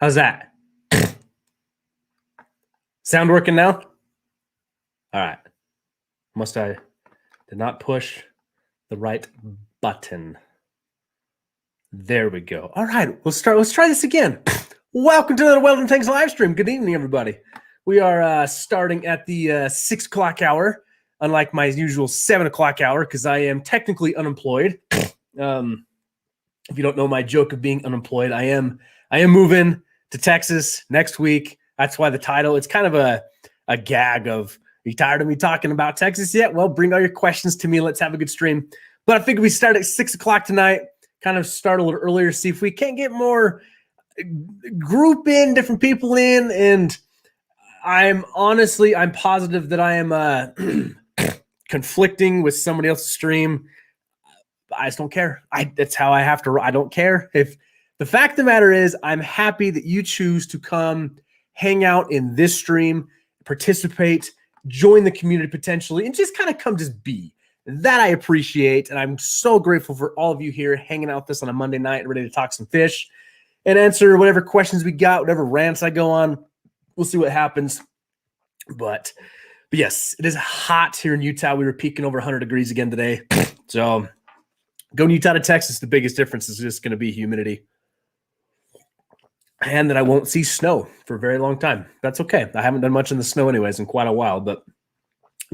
How's that? Sound working now? All right. Must I did not push the right button. There we go. All right, let's try this again. Welcome to the Wel-Don Tanks live stream. Good evening, everybody. We are starting at the 6 o'clock hour, unlike my usual 7 o'clock hour, because I am technically unemployed. If you don't know my joke of being unemployed, I am moving to Texas next week. That's why the title, it's kind of a gag of, are you tired of me talking about Texas yet? Well, bring all your questions to me. Let's have a good stream. But I figured we start at 6 o'clock tonight, kind of start a little earlier, see if we can't get more group in, different people in. And I'm positive that I am conflicting with somebody else's stream. I just don't care. That's how I have to. I don't care. If the fact of the matter is, I'm happy that you choose to come hang out in this stream, participate, join the community potentially, and just kind of come just be. That I appreciate, and I'm so grateful for all of you here hanging out with us on a Monday night, ready to talk some fish and answer whatever questions we got, whatever rants I go on. We'll see what happens. But yes, it is hot here in Utah. We were peaking over 100 degrees again today. So going Utah to Texas, the biggest difference is just going to be humidity. And that I won't see snow for a very long time. That's okay. I haven't done much in the snow anyways in quite a while, but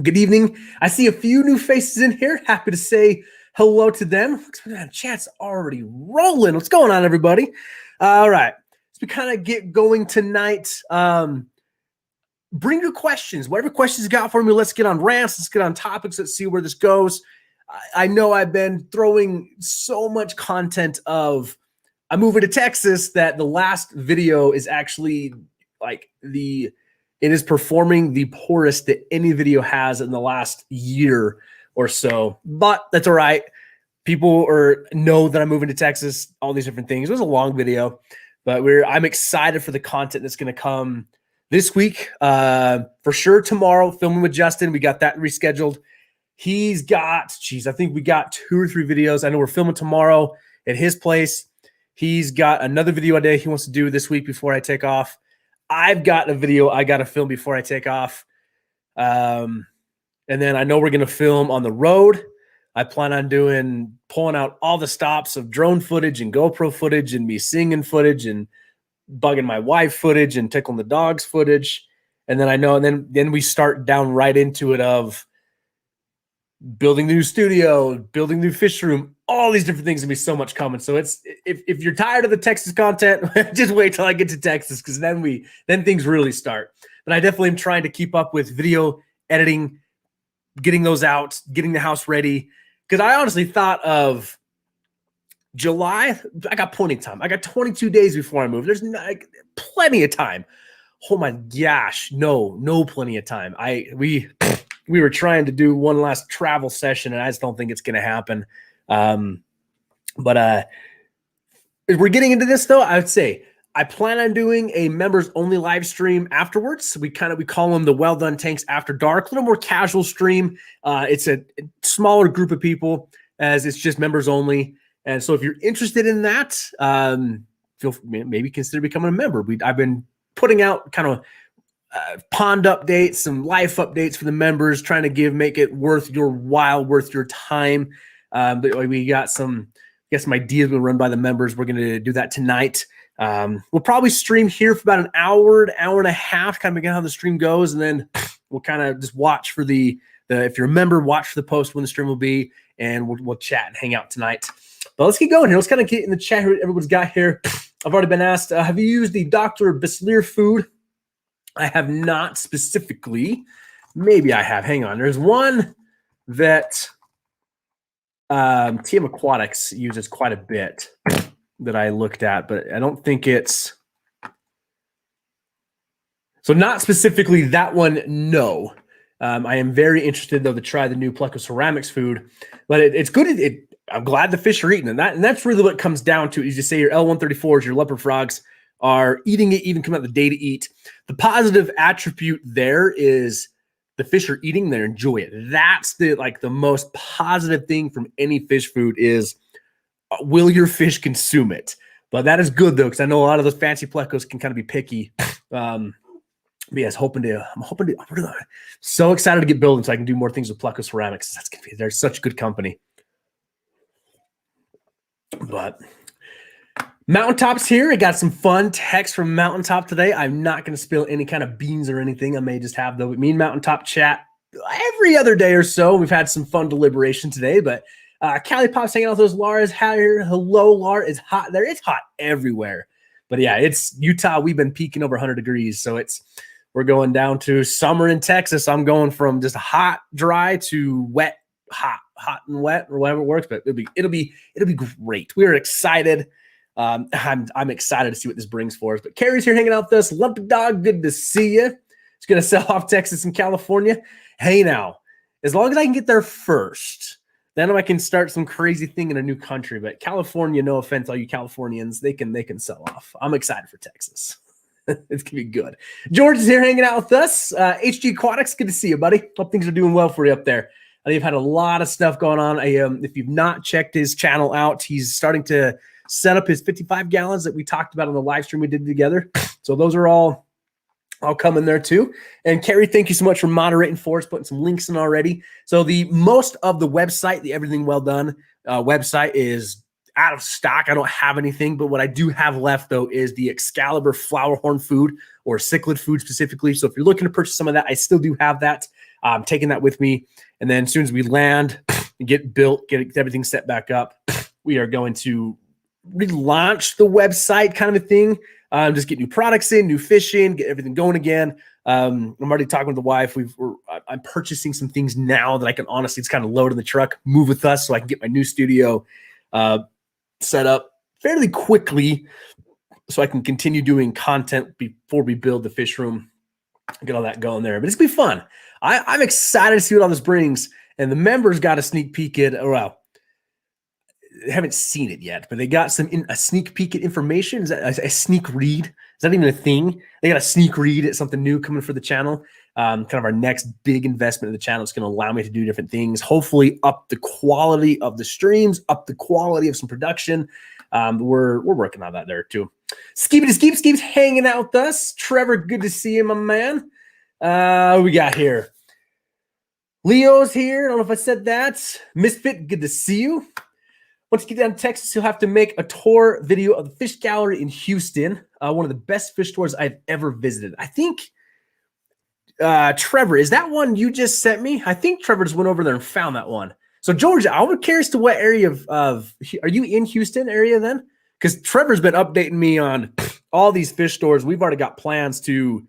good evening. I see a few new faces in here. Happy to say hello to them. Chat's already rolling. What's going on, everybody? All right. Let's kind of get going tonight. Bring your questions. Whatever questions you got for me, let's get on rants. Let's get on topics. Let's see where this goes. I know I've been throwing so much content of I'm moving to Texas that the last video is actually like it is performing the poorest that any video has in the last year or so, but that's all right. People know that I'm moving to Texas, all these different things. It was a long video, but I'm excited for the content that's going to come this week. For sure tomorrow, filming with Justin. We got that rescheduled. He's got, I think we got 2 or 3 videos. I know we're filming tomorrow at his place. He's got another video a day he wants to do this week before I take off. I've got a video I got to film before I take off. And then I know we're going to film on the road. I plan on pulling out all the stops of drone footage and GoPro footage and me singing footage and bugging my wife footage and tickling the dogs footage. And then I know, and then we start down right into it of building the new studio, building the new fish room, all these different things. Gonna be so much coming. So it's, if you're tired of the Texas content, just wait till I get to Texas, because then things really start. But I definitely am trying to keep up with video editing, getting those out, getting the house ready. Because I honestly thought of July, I got plenty of time. I got 22 days before I move. There's plenty of time. Oh my gosh, no plenty of time. We were trying to do one last travel session, and I just don't think it's going to happen. But we're getting into this though. I would say I plan on doing a members only live stream afterwards. We call them the Wel-Don Tanks After Dark, a little more casual stream. It's a smaller group of people as it's just members only. And so if you're interested in that, maybe consider becoming a member. I've been putting out kind of pond updates, some life updates for the members, trying to make it worth your while, worth your time. But we got some ideas we'll run by the members. We're going to do that tonight. We'll probably stream here for about an hour and a half, kind of how the stream goes. And then we'll kind of just watch for if you're a member, watch for the post when the stream will be, and we'll chat and hang out tonight. But let's get going here. Let's kind of get in the chat here. Everyone's got here. I've already been asked, have you used the Dr. Bislear food? I have not specifically. Maybe I have. Hang on. There's one that TM Aquatics uses quite a bit that I looked at, but I don't think it's. So not specifically that one, no. I am very interested, though, to try the new Pleco Ceramics food. But it's good. I'm glad the fish are eating it. And that's really what it comes down to. Is you say your L134s, your leopard frogs, are eating it, even come out the day to eat. The positive attribute there is the fish are eating, they enjoy it. That's the most positive thing from any fish food is, will your fish consume it? But that is good though, because I know a lot of those fancy plecos can kind of be picky. But yes, I'm so excited to get building so I can do more things with Pleco Ceramics. That's gonna be, they're such good company. But Mountaintops here. I got some fun text from Mountaintop today. I'm not going to spill any kind of beans or anything. I may just have though. Me and Mountaintop chat every other day or so. We've had some fun deliberation today, but Callie Pop's hanging out with those. Laura's here. Hello, Laura. It's hot there. It's hot everywhere. But yeah, it's Utah. We've been peaking over 100 degrees. So we're going down to summer in Texas. I'm going from just hot, dry to wet, hot and wet, or whatever it works. But it'll be great. We are excited. I'm excited to see what this brings for us. But Carrie's here hanging out with us. Lumpy Dog, good to see you. It's going to sell off Texas and California. Hey, now, as long as I can get there first, then I can start some crazy thing in a new country. But California, no offense, all you Californians, they can sell off. I'm excited for Texas. It's going to be good. George is here hanging out with us. HG Aquatics, good to see you, buddy. Hope things are doing well for you up there. I think you've had a lot of stuff going on. If you've not checked his channel out, he's starting to set up his 55 gallons that we talked about on the live stream we did together. So those are all coming there too. And Carrie, thank you so much for moderating for us, putting some links in already. So the most of the website, the Everything Well Done website is out of stock. I don't have anything, but what I do have left though is the Excalibur flower horn food, or cichlid food specifically. So if you're looking to purchase some of that, I still do have that. I'm taking that with me. And then as soon as we land and get built, get everything set back up, we are going to relaunch the website kind of a thing. Just get new products in, new fish in, get everything going again. I'm already talking with the wife. I'm purchasing some things now that I can honestly, it's kind of load in the truck, move with us so I can get my new studio set up fairly quickly so I can continue doing content before we build the fish room, get all that going there. But it's gonna be fun. I'm excited to see what all this brings. And the members got a sneak peek at, well, haven't seen it yet, but they got a sneak peek at information. Is that a sneak read? Is that even a thing? They got a sneak read at something new coming for the channel. Kind of our next big investment in the channel. It's going to allow me to do different things. Hopefully up the quality of the streams, up the quality of some production. We're working on that there too. Skeep's hanging out with us. Trevor, good to see you, my man. We got here. Leo's here. I don't know if I said that. Misfit, good to see you. Once you get down to Texas, you'll have to make a tour video of the fish gallery in Houston, one of the best fish stores I've ever visited. I think, Trevor, is that one you just sent me? I think Trevor just went over there and found that one. So, Georgia, I'm curious to what area of are you in Houston area then? Because Trevor's been updating me on all these fish stores. We've already got plans to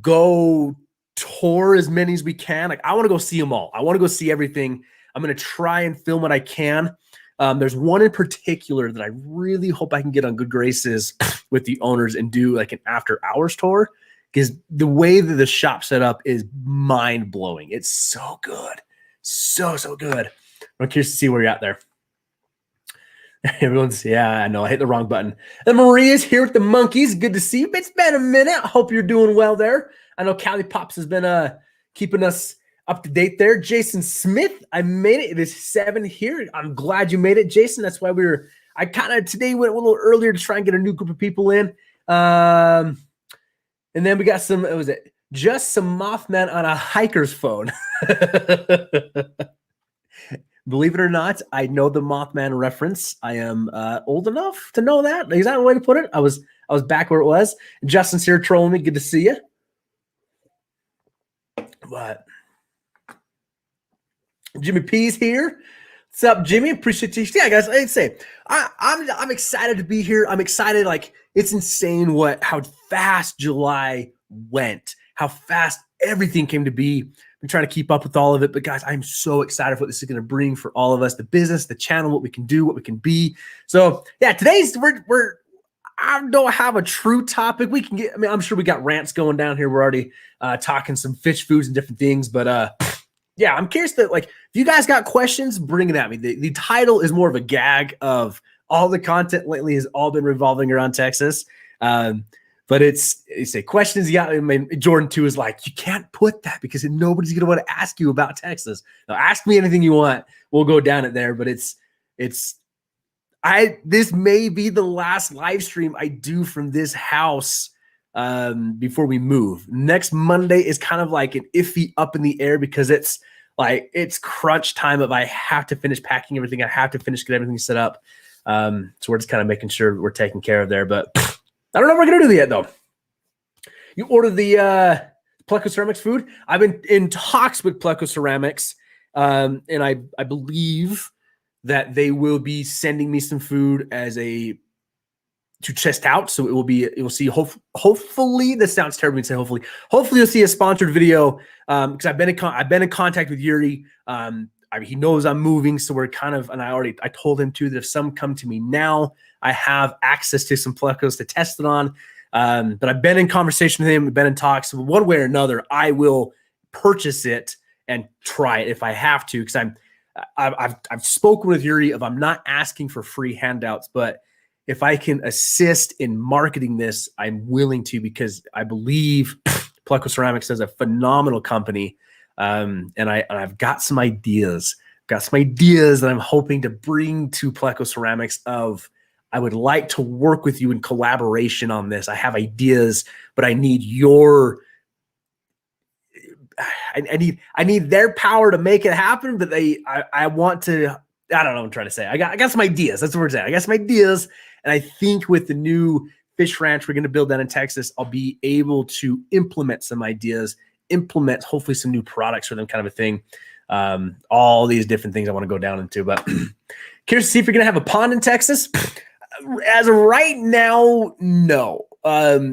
go tour as many as we can. Like, I want to go see them all. I want to go see everything. I'm going to try and film what I can. There's one in particular that I really hope I can get on good graces with the owners and do like an after hours tour, because the way that the shop set up is mind blowing. It's so good. So good. I'm curious to see where you're at there. Everyone's, yeah, I know I hit the wrong button. And Maria's here with the monkeys. Good to see you. It's been a minute. I hope you're doing well there. I know Callie Pops has been keeping us up to date there. Jason Smith, I made it. It is 7 here. I'm glad you made it, Jason. That's why I kind of today went a little earlier to try and get a new group of people in. And then we got some, what was it? Just some Mothman on a hiker's phone. Believe it or not, I know the Mothman reference. I am old enough to know that. Is that a way to put it? I was back where it was. Justin's here trolling me. Good to see you. But Jimmy P's here. What's up, Jimmy? Appreciate you. Yeah, guys, I'd say I'm excited to be here. I'm excited. Like, it's insane how fast July went, how fast everything came to be. I'm trying to keep up with all of it, but guys, I'm so excited for what this is going to bring for all of us, the business, the channel, what we can do, what we can be. So yeah, today's I don't have a true topic. We can get, I mean, I'm sure we got rants going down here. We're already talking some fish foods and different things, but yeah, I'm curious that, like, if you guys got questions, bring it at me. The title is more of a gag of all the content lately has all been revolving around Texas. But it's a questions. Yeah, I mean, Jordan too is like, you can't put that because nobody's going to want to ask you about Texas. Now, ask me anything you want. We'll go down it there. But This may be the last live stream I do from this house before we move. Next Monday is kind of like an iffy up in the air because it's crunch time of I have to finish packing everything. I have to finish getting everything set up. So we're just kind of making sure we're taken care of there. But I don't know what we're going to do yet, though. You ordered the Pleco Ceramics food. I've been in talks with Pleco Ceramics, and I believe that they will be sending me some food to test out. So you'll see, hopefully, this sounds terrible to say hopefully you'll see a sponsored video because I've been in contact with Yuri. He knows I'm moving, so we're kind of, and I told him too that if some come to me now, I have access to some Plecos to test it on. But I've been in conversation with him, we've been in talks. So one way or another, I will purchase it and try it if I have to, because I've spoken with Yuri of I'm not asking for free handouts, but if I can assist in marketing this, I'm willing to, because I believe Pleco Ceramics is a phenomenal company. And I've got some ideas. That I'm hoping to bring to Pleco Ceramics of I would like to work with you in collaboration on this. I have ideas, but I need I need their power to make it happen, but I want to, I don't know what I'm trying to say. I got some ideas. That's what we're saying. I got some ideas. And I think with the new fish ranch we're going to build down in Texas, I'll be able to implement some ideas, implement hopefully some new products for them, kind of a thing. All these different things I want to go down into, but curious to see if you're going to have a pond in Texas. As of right now, no.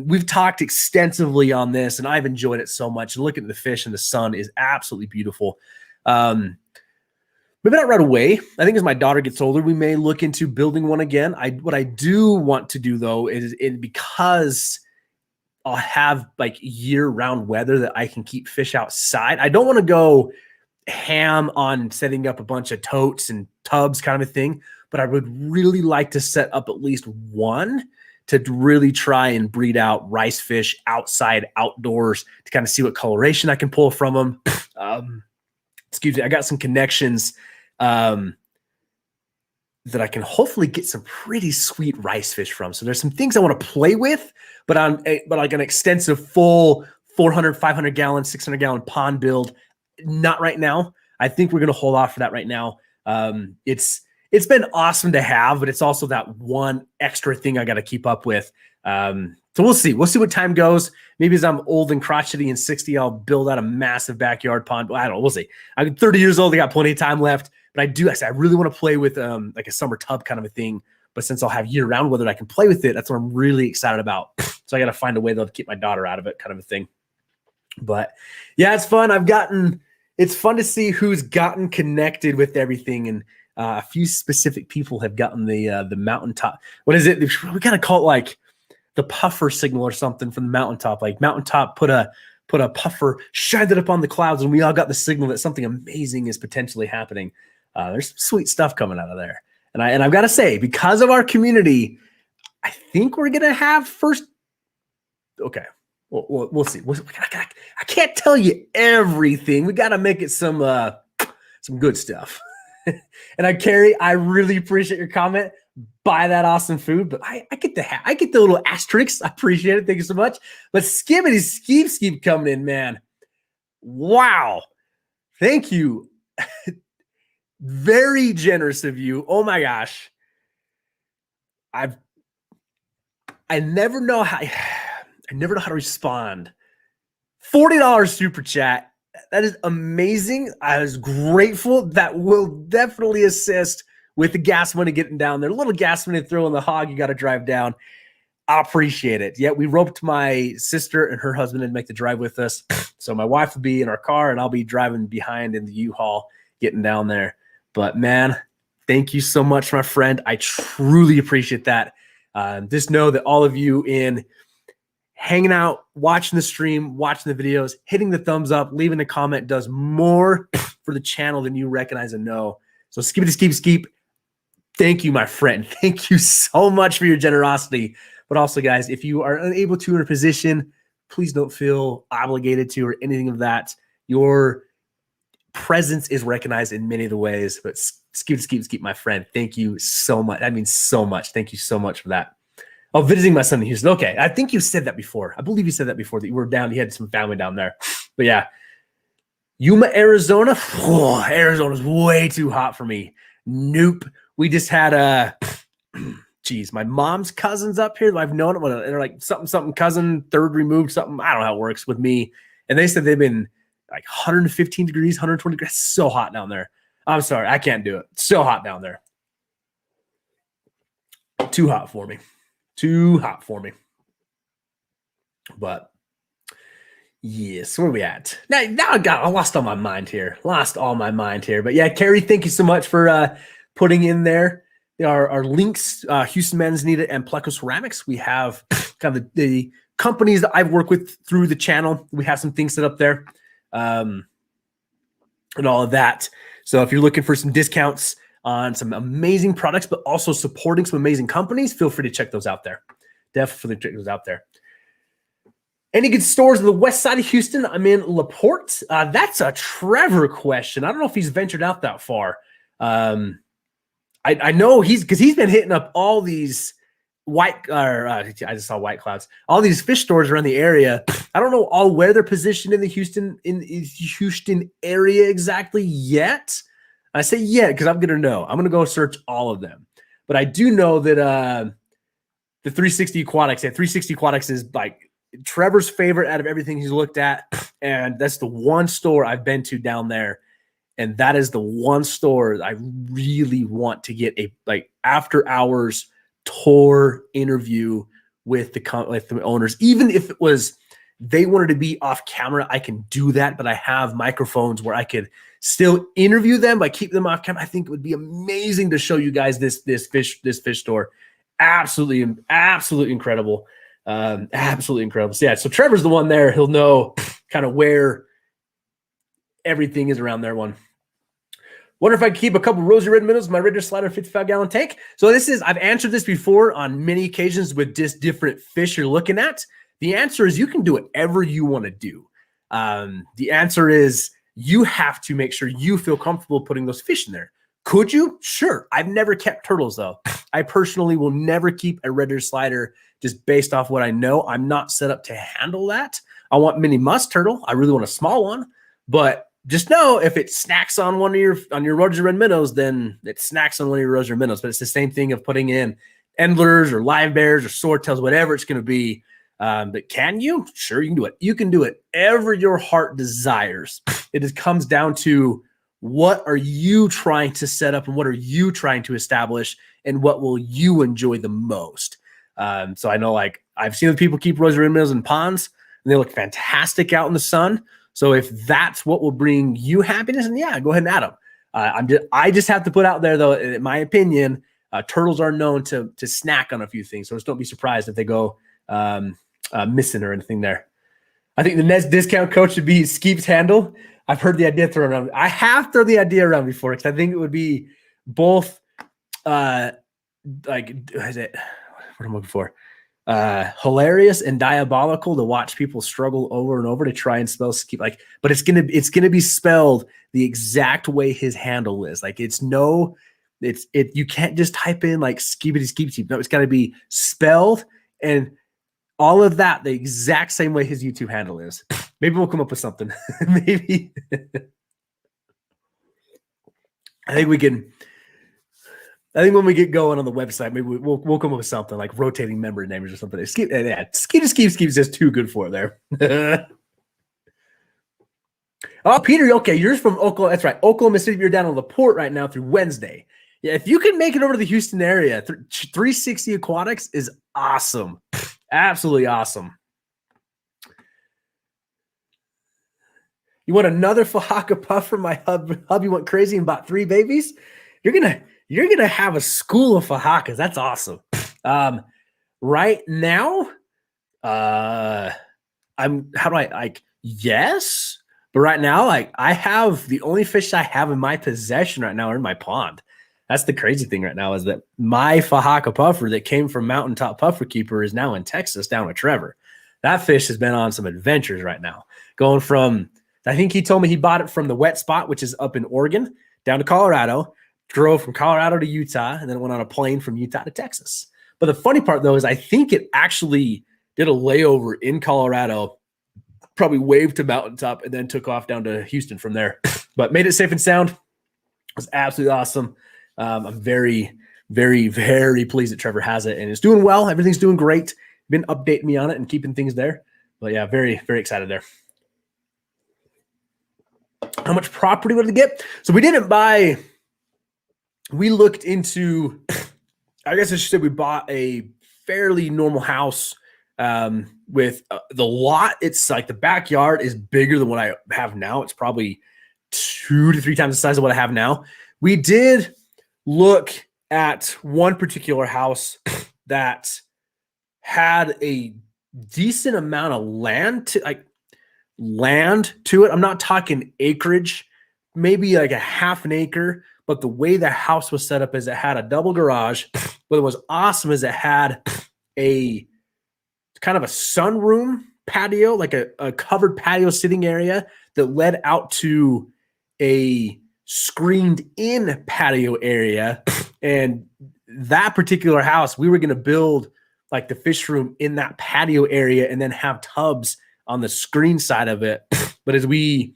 We've talked extensively on this, and I've enjoyed it so much. Looking at the fish and the sun is absolutely beautiful. Maybe not right away. I think as my daughter gets older, we may look into building one again. What I do want to do, though, is because I'll have like year-round weather that I can keep fish outside. I don't want to go ham on setting up a bunch of totes and tubs kind of a thing, but I would really like to set up at least one to really try and breed out rice fish outside, outdoors, to kind of see what coloration I can pull from them. Excuse me. I got some connections that I can hopefully get some pretty sweet rice fish from. So there's some things I want to play with, but like an extensive full 400, 500 gallon, 600 gallon pond build, not right now. I think we're going to hold off for that right now. It's been awesome to have, but it's also that one extra thing I got to keep up with. So we'll see. We'll see what time goes. Maybe as I'm old and crotchety and 60, I'll build out a massive backyard pond. Well, I don't know. We'll see. I'm 30 years old. I got plenty of time left. But I really want to play with like a summer tub kind of a thing. But since I'll have year-round weather, I can play with it. That's what I'm really excited about. So I got to find a way, though, to keep my daughter out of it, kind of a thing. But yeah, it's fun. It's fun to see who's gotten connected with everything. And a few specific people have gotten the mountaintop. What is it? We kind of call it like the puffer signal or something from the mountaintop. Like mountaintop put a puffer, shined it up on the clouds, and we all got the signal that something amazing is potentially happening. There's some sweet stuff coming out of there. And I've got to say, because of our community, I think we're going to have first. Okay. We'll see. I can't tell you everything. We got to make it some good stuff. And I really appreciate your comment. Buy that awesome food, but I get the little asterisks. I appreciate it. Thank you so much. But Skibbity Skeep coming in, man. Wow. Thank you. Very generous of you. Oh my gosh. I never know how to respond. $40 super chat. That is amazing. I was grateful. That will definitely assist with the gas money getting down there. A little gas money to throw in the hog you got to drive down. I appreciate it. Yeah, we roped my sister and her husband and make the drive with us. So my wife will be in our car and I'll be driving behind in the U-Haul getting down there. But man, thank you so much, my friend. I truly appreciate that. Just know that all of you in hanging out, watching the stream, watching the videos, hitting the thumbs up, leaving a comment does more for the channel than you recognize and know. So Skibbity Skeep. Thank you, my friend. Thank you so much for your generosity. But also, guys, if you are unable to in a position, please don't feel obligated to or anything of that. Your presence is recognized in many of the ways, but Skeep, my friend. Thank you so much. That means so much. Thank you so much for that. Oh, visiting my son in Houston. Okay. I think you said that before. I believe you said that before, that you were down. You had some family down there. But yeah, Yuma, Arizona. Oh, Arizona's way too hot for me. Nope. We just had geez, my mom's cousins up here. I've known them. They're like something cousin, third removed, something. I don't know how it works with me. And they said they've been like 115 degrees, 120 degrees. So hot down there. I'm sorry. I can't do it. So hot down there. Too hot for me. Too hot for me. But yes, where are we at? Now I lost all my mind here. But yeah, Carrie, thank you so much for putting in there our links. Houston Manzanita and Pleco Ceramics. We have kind of the companies that I've worked with through the channel. We have some things set up there, and all of that. So if you're looking for some discounts on some amazing products, but also supporting some amazing companies, feel free to check those out there. Definitely check those out there. Any good stores on the west side of Houston? I'm in LaPorte. That's a Trevor question. I don't know if he's ventured out that far. I know he's been hitting up all these I just saw White Clouds. All these fish stores around the area. I don't know all where they're positioned in the Houston area exactly yet. I say yet because I'm gonna know. I'm gonna go search all of them. But I do know that the 360 Aquatics. Yeah, 360 Aquatics is like Trevor's favorite out of everything he's looked at, and that's the one store I've been to down there, and that is the one store I really want to get a after hours tour interview with the owners. Even if it was they wanted to be off camera, I can do that, but I have microphones where I could still interview them but keep them off camera. I think it would be amazing to show you guys this fish store. Absolutely incredible. Absolutely incredible. So yeah, so Trevor's the one there. He'll know kind of where everything is around there. Wonder if I can keep a couple rosy red minnows in my Ritter Slider 55-gallon tank. So I've answered this before on many occasions with just different fish you're looking at. The answer is you can do whatever you want to do. The answer is you have to make sure you feel comfortable putting those fish in there. Could you? Sure. I've never kept turtles though. I personally will never keep a Ritter Slider just based off what I know. I'm not set up to handle that. I want mini musk turtle. I really want a small one, but just know if it snacks on one of your rosy red minnows, then it snacks on one of your rosy red minnows. But it's the same thing of putting in endlers or live bears or swordtails, whatever it's going to be. But can you? Sure, you can do it. You can do it whatever your heart desires. It just comes down to what are you trying to set up and what are you trying to establish and what will you enjoy the most. So I know I've seen people keep rosy red minnows in ponds and they look fantastic out in the sun. So if that's what will bring you happiness, and yeah, go ahead and add them. I just have to put out there though, in my opinion, turtles are known to snack on a few things. So just don't be surprised if they go missing or anything there. I think the next discount code should be Skeep's handle. I've heard the idea thrown around. I have thrown the idea around before because I think it would be both what I'm looking for. Hilarious and diabolical to watch people struggle over and over to try and spell Skeep. But it's gonna be spelled the exact way his handle is. You can't just type in Skeepity Skeep. No, it's gotta be spelled and all of that the exact same way his YouTube handle is. Maybe we'll come up with something. Maybe. I think when we get going on the website, maybe we'll come up with something like rotating member names or something. Skeep is just too good for it there. Oh, Peter, okay, you're from Oklahoma. That's right. Oklahoma City, you're down on LaPorte right now through Wednesday. Yeah, if you can make it over to the Houston area, 360 Aquatics is awesome. Absolutely awesome. You want another Fahaka puff from my hubby went crazy and bought 3 babies? You're gonna have a school of Fahakas. That's awesome. Right now, yes, but right now, I have the only fish I have in my possession right now are in my pond. That's the crazy thing right now is that my Fahaka puffer that came from Mountaintop Puffer Keeper is now in Texas down with Trevor. That fish has been on some adventures right now, going from, I think he told me he bought it from the wet spot, which is up in Oregon, down to Colorado, drove from Colorado to Utah, and then went on a plane from Utah to Texas. But the funny part, though, is I think it actually did a layover in Colorado, probably waved to Mountaintop, and then took off down to Houston from there. But made it safe and sound. It was absolutely awesome. I'm very, very, very pleased that Trevor has it and is doing well. Everything's doing great. Been updating me on it and keeping things there. But yeah, very, very excited there. How much property would it get? So we didn't buy, we looked into, I guess I should say we bought a fairly normal house with the lot. It's like the backyard is bigger than what I have now. It's probably 2 to 3 times the size of what I have now. We did look at one particular house that had a decent amount of land to it. I'm not talking acreage, maybe like a half an acre, but the way the house was set up is it had a double garage. What was awesome is it had a kind of a sunroom patio, like a covered patio sitting area that led out to a screened in patio area. And that particular house, we were going to build like the fish room in that patio area and then have tubs on the screen side of it. But as we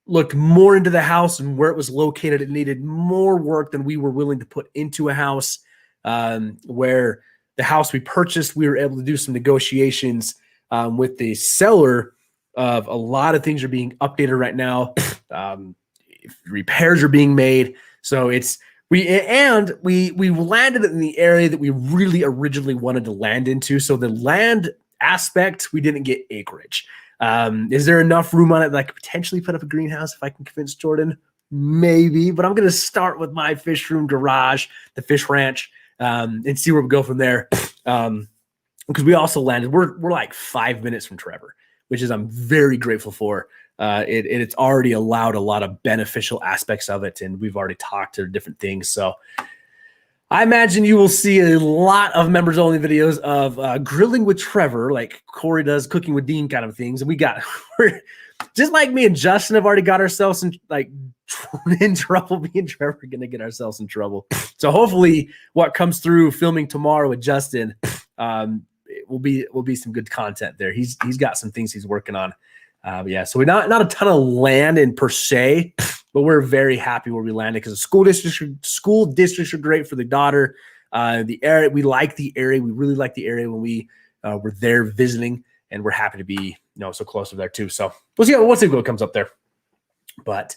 looked more into the house and where it was located, it needed more work than we were willing to put into a house. Where the house we purchased, we were able to do some negotiations with the seller of a lot of things are being updated right now. Repairs are being made. So we landed in the area that we really originally wanted to land into. So the land aspect, we didn't get acreage. Is there enough room on it that I could potentially put up a greenhouse if I can convince Jordan? Maybe, but I'm going to start with my fish room garage, the fish ranch, and see where we go from there. Because we also landed, we're like 5 minutes from Trevor, which is I'm very grateful for. It's already allowed a lot of beneficial aspects of it, and we've already talked to different things. So I imagine you will see a lot of members only videos of grilling with Trevor, like Corey does, cooking with Dean kind of things. And we're just like me and Justin have already got ourselves in trouble. Me and Trevor are going to get ourselves in trouble. So hopefully what comes through filming tomorrow with Justin it will be some good content there. He's got some things he's working on. Yeah, so we're not a ton of land in per se, but we're very happy where we landed because the school districts are great for the daughter. The area, we like the area. We really like the area when we were there visiting, and we're happy to be so close to there too. So we'll see what comes up there. But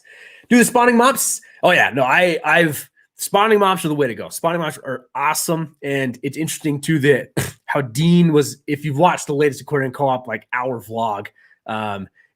do the spawning mops? Oh yeah, no, I've spawning mops are the way to go. Spawning mops are awesome, and it's interesting too that how Dean was. If you've watched the latest Aquarium Co-op hour vlog.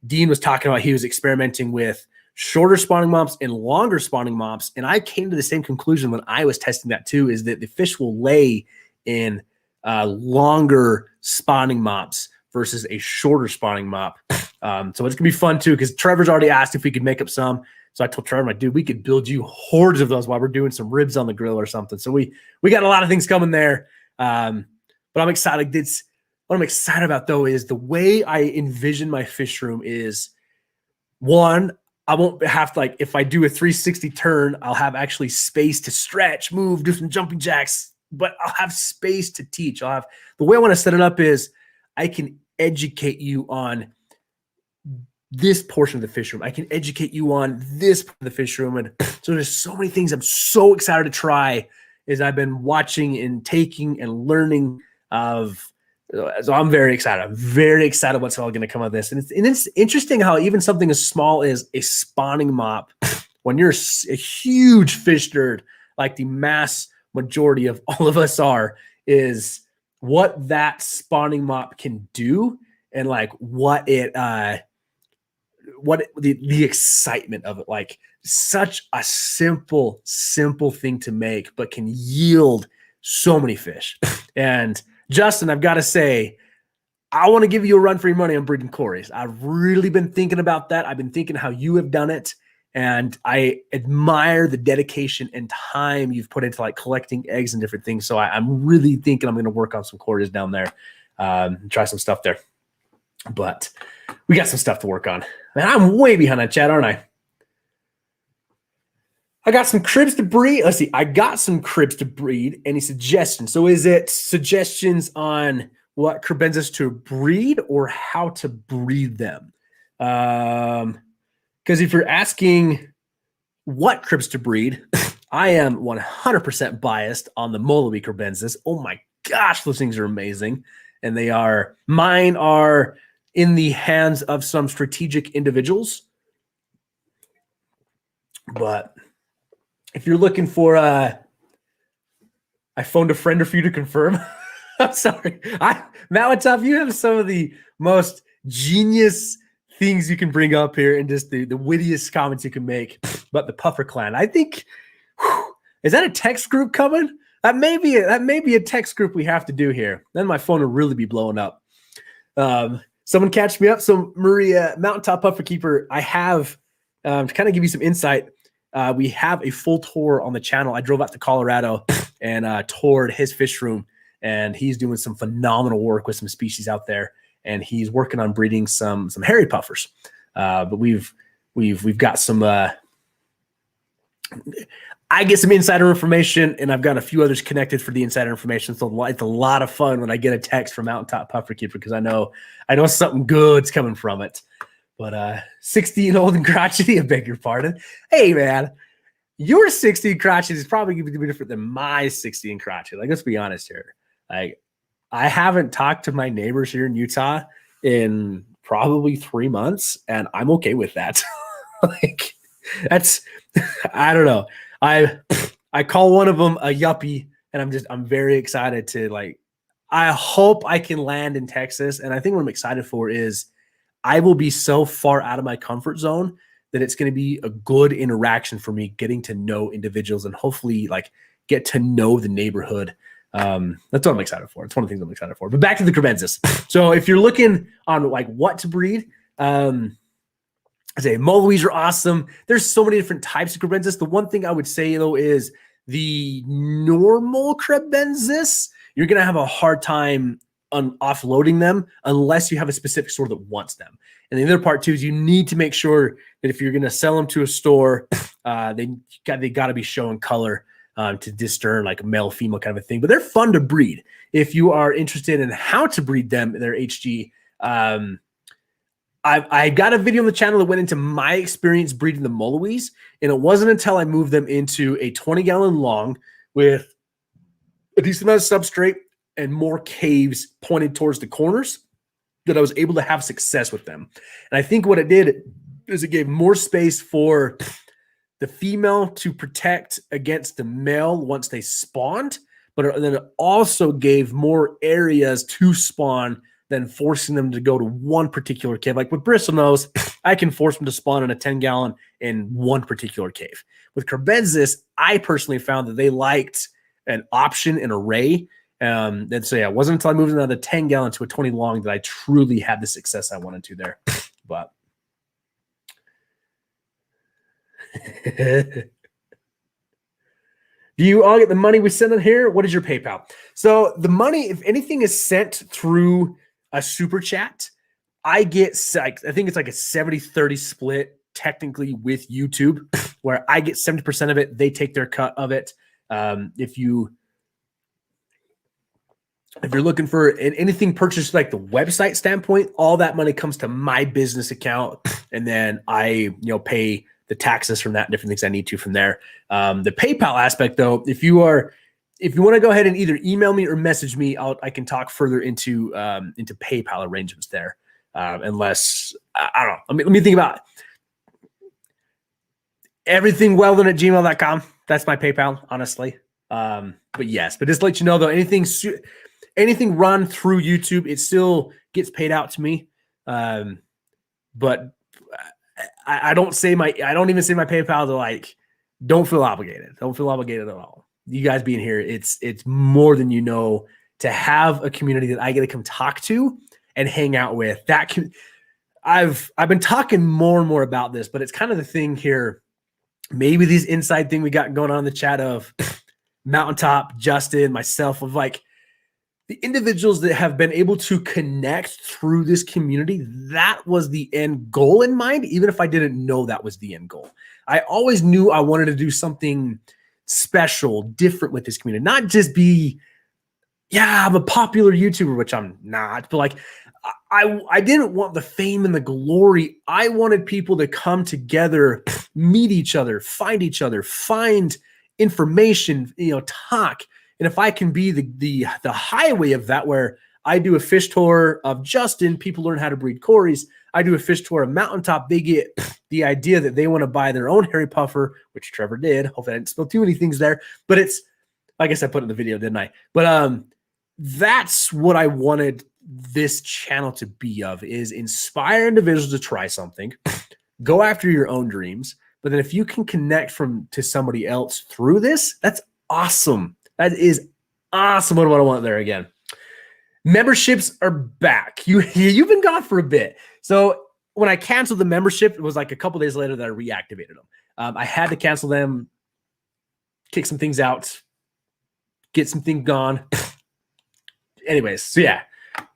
Dean was talking about he was experimenting with shorter spawning mops and longer spawning mops. And I came to the same conclusion when I was testing that too, is that the fish will lay in longer spawning mops versus a shorter spawning mop. So it's going to be fun too, because Trevor's already asked if we could make up some. So I told Trevor, dude, we could build you hordes of those while we're doing some ribs on the grill or something. So we got a lot of things coming there. But I'm excited. What I'm excited about, though, is the way I envision my fish room is, one, I won't have to, if I do a 360 turn, I'll have actually space to stretch, move, do some jumping jacks, but I'll have space to teach. The way I want to set it up is I can educate you on this portion of the fish room. I can educate you on this part of the fish room. And so there's so many things I'm so excited to try as I've been watching and taking and learning of. So I'm very excited. I'm very excited what's all going to come out of this. And it's interesting how even something as small as a spawning mop, when you're a huge fish nerd, like the mass majority of all of us are, is what that spawning mop can do and what the excitement of it. Such a simple thing to make, but can yield so many fish. And Justin, I've got to say, I want to give you a run for your money on breeding Corys. I've really been thinking about that. I've been thinking how you have done it, and I admire the dedication and time you've put into collecting eggs and different things. So I'm really thinking I'm going to work on some Corys down there, try some stuff there. But we got some stuff to work on. Man, I'm way behind on chat, aren't I? I got some cribs to breed. Let's see. I got some cribs to breed. Any suggestions? So is it suggestions on what cribenzas to breed or how to breed them? Because if you're asking what cribs to breed, I am 100% biased on the Molowi cribenzas. Oh my gosh, those things are amazing. And mine are in the hands of some strategic individuals. But if you're looking for I phoned a friend for you to confirm. I'm sorry. Malatoff, you have some of the most genius things you can bring up here and just the wittiest comments you can make about the Puffer clan. I think, is that a text group coming? That may be a text group we have to do here. Then my phone will really be blowing up. Someone catch me up. So Maria, Mountaintop Puffer Keeper, I have, to kind of give you some insight, we have a full tour on the channel. I drove out to Colorado and toured his fish room, and he's doing some phenomenal work with some species out there, and he's working on breeding some hairy puffers. But we've got some. I get some insider information, and I've got a few others connected for the insider information. So it's a lot of fun when I get a text from Mountaintop Puffer Keeper because I know something good's coming from it. But 16 old and crotchety, I beg your pardon. Hey man, your 16 crotchety is probably going to be different than my 16 crotchety. Like, let's be honest here. Like, I haven't talked to my neighbors here in Utah in probably 3 months, and I'm okay with that. Like, that's, I don't know. I call one of them a yuppie, and I'm very excited to, like, I hope I can land in Texas. And I think what I'm excited for is I will be so far out of my comfort zone that it's going to be a good interaction for me getting to know individuals and hopefully like get to know the neighborhood. That's what I'm excited for. It's one of the things I'm excited for. But back to the cribenzas. So if you're looking on like what to breed, I say Molowies are awesome. There's so many different types of cribenzas. The one thing I would say though is the normal cribenzas, you're going to have a hard time on offloading them unless you have a specific store that wants them. And the other part too is you need to make sure that if you're going to sell them to a store, they got to be showing color to discern like a male female kind of a thing. But they're fun to breed if you are interested in how to breed them. They're HG. I got a video on the channel that went into my experience breeding the Molowies, and it wasn't until I moved them into a 20-gallon long with a decent amount of substrate and more caves pointed towards the corners that I was able to have success with them. And I think what it did is it gave more space for the female to protect against the male once they spawned, but then it also gave more areas to spawn than forcing them to go to one particular cave. Like with bristlenose, I can force them to spawn in a 10-gallon in one particular cave. With cribenzas, I personally found that they liked an option, an array. And so, yeah, it wasn't until I moved another 10-gallon to a 20 long that I truly had the success I wanted to there. But do you all get the money we send in here? What is your PayPal? So the money, if anything is sent through a super chat, I get, I think it's like a 70-30 split technically with YouTube, where I get 70% of it. They take their cut of it. If you're looking for anything purchased like the website standpoint, all that money comes to my business account, and then I pay the taxes from that and different things I need to from there. The PayPal aspect, though, if you want to go ahead and either email me or message me, I can talk further into PayPal arrangements there. Unless I don't know. Let me think about it. Everything Wel-Don at gmail.com. That's my PayPal, honestly. But yes, but just to let you know though, anything run through YouTube, it still gets paid out to me. But I don't even say my PayPal to like, don't feel obligated. Don't feel obligated at all. You guys being here, it's more than to have a community that I get to come talk to and hang out with. I've been talking more and more about this, but it's kind of the thing here. Maybe these inside thing we got going on in the chat of Mountaintop, Justin, myself, of like, the individuals that have been able to connect through this community, that was the end goal in mind, even if I didn't know that was the end goal. I always knew I wanted to do something special, different with this community, not just be, yeah, I'm a popular YouTuber, which I'm not, but like I didn't want the fame and the glory. I wanted people to come together, meet each other, find information, talk. And if I can be the highway of that, where I do a fish tour of Justin, people learn how to breed Corys. I do a fish tour of Mountaintop. They get the idea that they want to buy their own Harry Puffer, which Trevor did. Hopefully I didn't spill too many things there. But it's, I guess I put it in the video, didn't I? But that's what I wanted this channel to be of, is inspire individuals to try something, go after your own dreams. But then if you can connect to somebody else through this, that's awesome. That is awesome. What do I want there again? Memberships are back. You've been gone for a bit. So when I canceled the membership, it was like a couple days later that I reactivated them. I had to cancel them, kick some things out, get some things gone. Anyways, so yeah,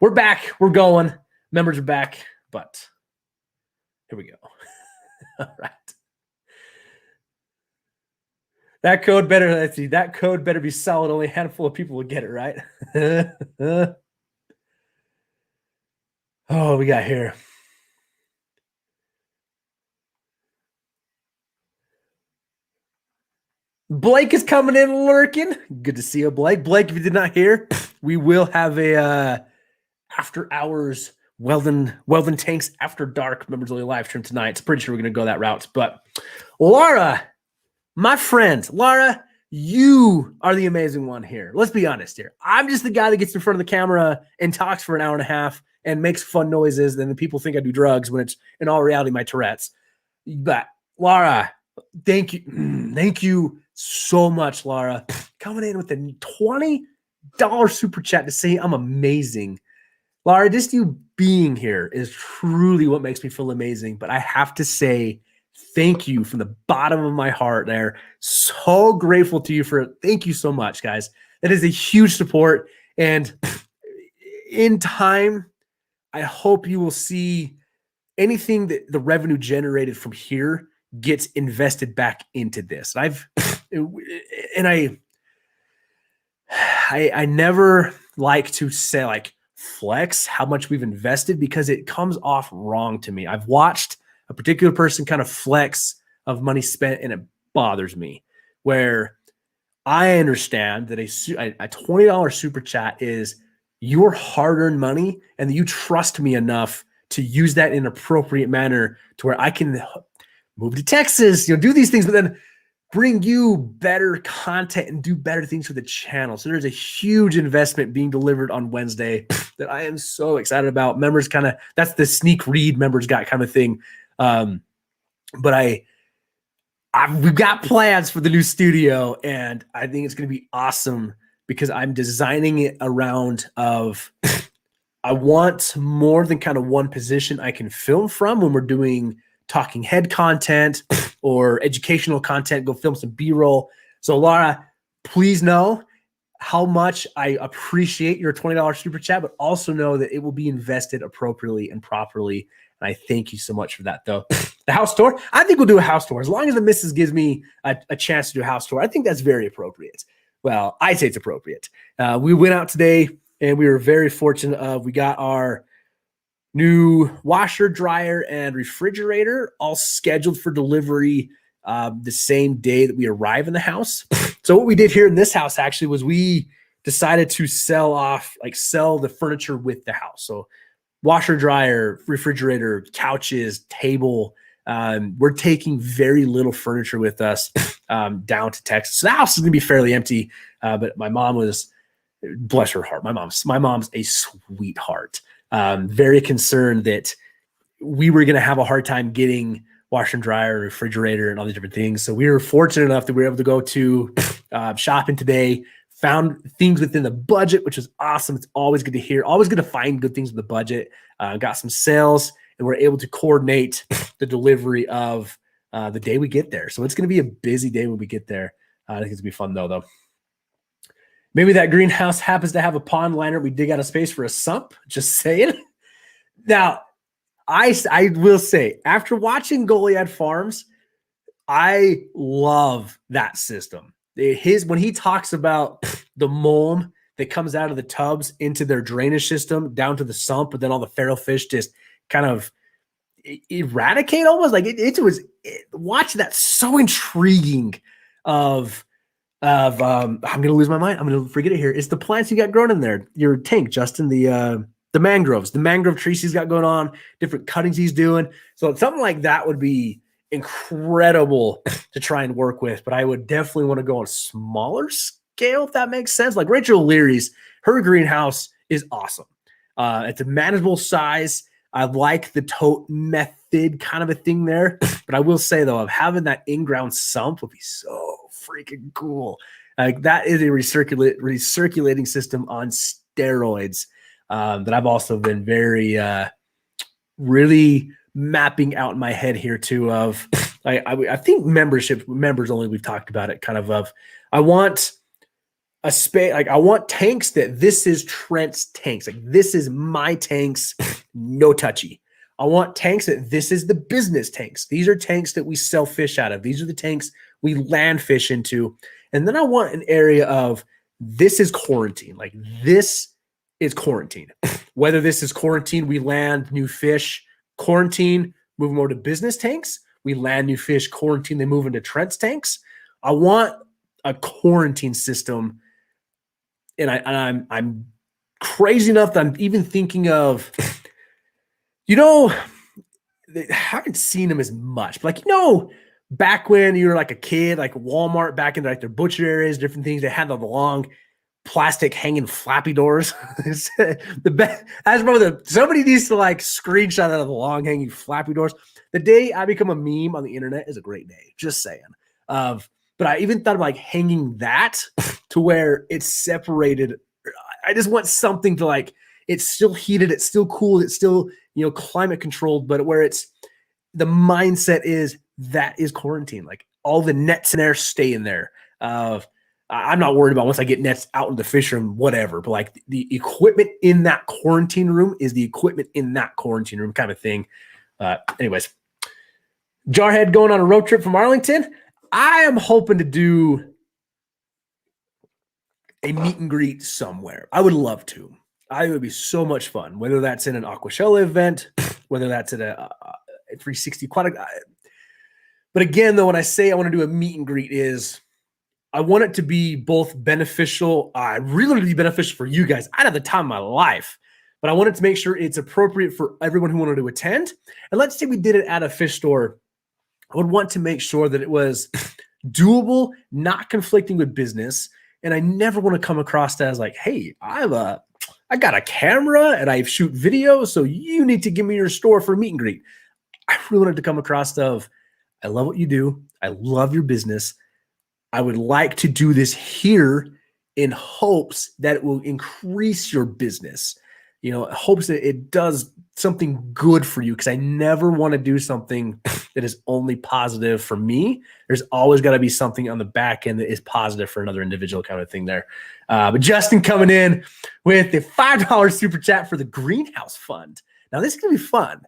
we're back. We're going. Members are back. But here we go. All right. That code better, let's see, that code better be solid. Only a handful of people will get it, right? Oh, we got here. Blake is coming in lurking. Good to see you, Blake. Blake, if you did not hear, we will have a after hours Wel-Don Tanks After Dark members only live stream tonight. It's pretty sure we're going to go that route. But Laura, my friend, Laura, you are the amazing one here. Let's be honest here. I'm just the guy that gets in front of the camera and talks for an hour and a half and makes fun noises. Then the people think I do drugs when it's in all reality my Tourette's. But Laura, thank you. Thank you so much, Laura. Coming in with a $20 super chat to say I'm amazing. Laura, just you being here is truly what makes me feel amazing. But I have to say, thank you from the bottom of my heart there. So grateful to you for it. Thank you so much, guys. That is a huge support. And in time, I hope you will see anything that the revenue generated from here gets invested back into this. I never like to say like flex how much we've invested, because it comes off wrong to me. I've watched a particular person kind of flex of money spent, and it bothers me, where I understand that a $20 super chat is your hard-earned money, and that you trust me enough to use that in an appropriate manner to where I can move to Texas, do these things, but then bring you better content and do better things for the channel. So there's a huge investment being delivered on Wednesday that I am so excited about. Members that's the sneak read members got kind of thing. But we've got plans for the new studio, and I think it's going to be awesome because I'm designing it around I want more than kind of one position I can film from when we're doing talking head content or educational content, go film some B-roll. So Laura, please know how much I appreciate your $20 super chat, but also know that it will be invested appropriately and properly. And I thank you so much for that, though. The house tour, I think we'll do a house tour. As long as the missus gives me a chance to do a house tour, I think that's very appropriate. Well, I say it's appropriate. We went out today, and we were very fortunate. We got our new washer, dryer, and refrigerator all scheduled for delivery the same day that we arrive in the house. So what we did here in this house actually was we decided to sell the furniture with the house. So washer, dryer, refrigerator, couches, table. We're taking very little furniture with us down to Texas. So the house is going to be fairly empty. But my mom was, bless her heart, my mom's a sweetheart. Very concerned that we were going to have a hard time getting washer and dryer, refrigerator, and all these different things. So we were fortunate enough that we were able to go to shopping today, found things within the budget, which was awesome. It's always good to hear, always good to find good things in the budget. Got some sales, and we're able to coordinate the delivery of the day we get there. So it's going to be a busy day when we get there. I think it's going to be fun though. Maybe that greenhouse happens to have a pond liner. We dig out of space for a sump. Just saying. Now, I will say, after watching Goliad Farms, I love that system. When he talks about the mulm that comes out of the tubs into their drainage system down to the sump, but then all the feral fish just kind of eradicate almost like watching that so intriguing of I'm gonna lose my mind. I'm gonna forget it here. It's the plants you got growing in there. Your tank, Justin, the mangroves, the mangrove trees he's got going on, different cuttings he's doing. So something like that would be incredible to try and work with, but I would definitely want to go on a smaller scale, if that makes sense. Like Rachel O'Leary's, her greenhouse is awesome. It's a manageable size. I like the tote method kind of a thing there. But I will say, though, of having that in-ground sump would be so freaking cool. Like that is a recirculating system on steroids that I've also been very really mapping out in my head here too of I think members only, we've talked about it kind of I want a space, like I want tanks that this is Trent's tanks, like this is my tanks, no touchy. I want tanks that this is the business tanks. These are tanks that we sell fish out of. These are the tanks we land fish into. And then I want an area of this is quarantine. Like this is quarantine. Whether this is quarantine, we land new fish, quarantine, move them over to business tanks. We land new fish, quarantine, they move into Trent's tanks. I want a quarantine system. And I'm crazy enough that I'm even thinking of, I haven't seen them as much, but back when you were like a kid, like Walmart, back in like their butcher areas, different things, they had the long plastic hanging flappy doors. Somebody needs to like screenshot out of the long hanging flappy doors. The day I become a meme on the internet is a great day. Just saying. But I even thought of like hanging that to where it's separated. I just want something to like, it's still heated, it's still cool, it's still, climate controlled, but where it's the mindset is that is quarantine. Like all the nets in there stay in there. I'm not worried about once I get nets out in the fish room, whatever, but like the equipment in that quarantine room is the equipment in that quarantine room kind of thing. Anyways, Jarhead going on a road trip from Arlington. I am hoping to do a meet and greet somewhere. I would love to. It would be so much fun, whether that's in an Aquashella event, whether that's at a 360 aquatic. But again, though, when I say I want to do a meet and greet is I want it to be both beneficial. I really want it to be beneficial for you guys. I'd have the time of my life, but I wanted to make sure it's appropriate for everyone who wanted to attend. And let's say we did it at a fish store. I would want to make sure that it was doable, not conflicting with business. And I never want to come across as like, hey, I got a camera and I shoot video, so you need to give me your store for a meet and greet. I really wanted to come across of, I love what you do. I love your business. I would like to do this here in hopes that it will increase your business. Hopes that it does something good for you, because I never want to do something that is only positive for me. There's always got to be something on the back end that is positive for another individual kind of thing there. But Justin coming in with the $5 super chat for the Greenhouse Fund. Now this is going to be fun.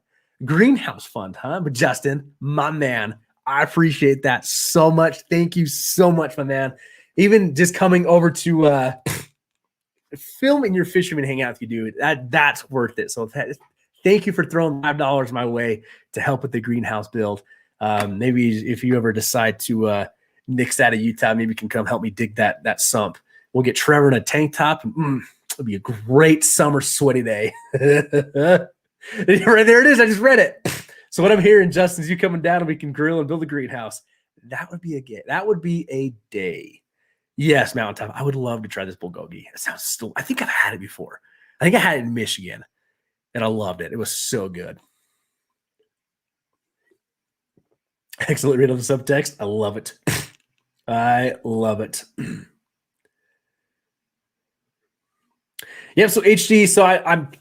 Greenhouse Fund, huh? But Justin, my man, I appreciate that so much. Thank you so much, my man. Even just coming over to film in your fisherman hangout with you, dude, that's worth it. So thank you for throwing $5 my way to help with the greenhouse build. Maybe if you ever decide to nix out of Utah, maybe you can come help me dig that sump. We'll get Trevor in a tank top. It'll be a great summer sweaty day. Right there it is. I just read it. So what I'm hearing, Justin, is you coming down and we can grill and build a greenhouse. That would be a day. Yes, Mountain Time. I would love to try this bulgogi. It sounds still. I think I've had it before. I think I had it in Michigan, and I loved it. It was so good. Excellent read of the subtext. I love it. I love it. Yep. So HD. So